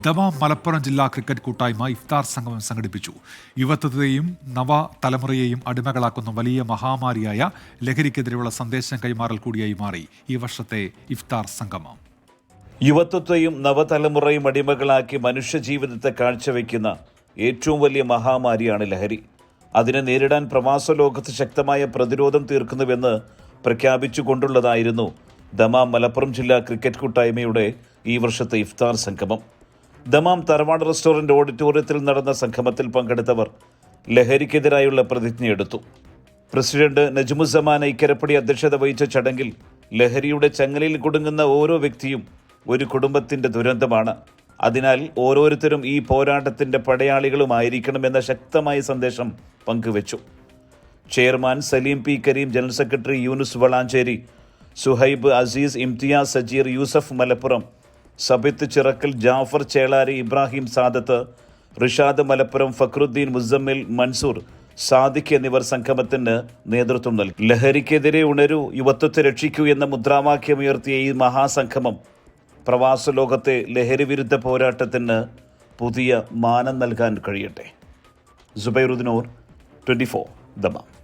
Dammam Malappuram ജില്ലാ cricket കൂട്ടായ്മ ഇഫ്താർ സംഗമം സംഘടിപ്പിച്ചു. യുവത്വത്തെയും നവതലമുറയെയും അടിമകളാക്കുന്ന വലിയ മഹാമാരിയായ ലഹരിക്കെതിരെയുള്ള സന്ദേശം കൈമാറൽ കൂടിയായി മാറി ഈ വർഷത്തെ ഇഫ്താർ സംഗമം. യുവത്വത്തെയും നവതലമുറയും അടിമകളാക്കി മനുഷ്യജീവിതത്തെ കാഴ്ചവെക്കുന്ന ഏറ്റവും വലിയ മഹാമാരിയാണ് ലഹരി. അതിനെ നേരിടാൻ പ്രവാസ ലോകത്ത് ശക്തമായ പ്രതിരോധം തീർക്കുന്നുവെന്ന് പ്രഖ്യാപിച്ചുകൊണ്ടുള്ളതായിരുന്നു ദമാം മലപ്പുറം ജില്ലാ ക്രിക്കറ്റ് കൂട്ടായ്മയുടെ ഈ വർഷത്തെ ഇഫ്താർ സംഗമം. ദമാം തറവാട് റെസ്റ്റോറന്റ് ഓഡിറ്റോറിയത്തിൽ നടന്ന സംഗമത്തിൽ പങ്കെടുത്തവർ ലഹരിക്കെതിരായുള്ള പ്രതിജ്ഞയെടുത്തു. പ്രസിഡന്റ് നജ്മുസമാൻ ഇക്കരപ്പടി അധ്യക്ഷത വഹിച്ച ചടങ്ങിൽ ലഹരിയുടെ ചങ്ങലയിൽ കുടുങ്ങുന്ന ഓരോ വ്യക്തിയും ഒരു കുടുംബത്തിന്റെ ദുരന്തമാണ്. അതിനാൽ ഓരോരുത്തരും ഈ പോരാട്ടത്തിന്റെ പടയാളികളുമായിരിക്കണമെന്ന ശക്തമായ സന്ദേശം പങ്കുവച്ചു. Chairman Saleem P Kareem, general secretary Yunus Valanchery, Suhaib Azeez, Imtiyaz Sajeer, Yusuf Malappuram, Sabith Chirakkal, Jafar Chelari, Ibrahim Sadath, Rishad Malappuram, Fakhruddin, Muzammil, Mansoor, Sadiq എന്നിവർ സംഗമത്തിന് നേതൃത്വം നൽകി. ലഹരിക്കെതിരെ ഉണരൂ, യുവത്വത്തെ രക്ഷിക്കൂ എന്ന മുദ്രാവാക്യമുയർത്തിയ ഈ മഹാസംഗമം പ്രവാസ ലോകത്തെ ലഹരി വിരുദ്ധ പോരാട്ടത്തിന് പുതിയ മാനം നൽകാൻ കഴിയട്ടെ. സുബൈറുദ്ദീൻ, 24 ദമാം.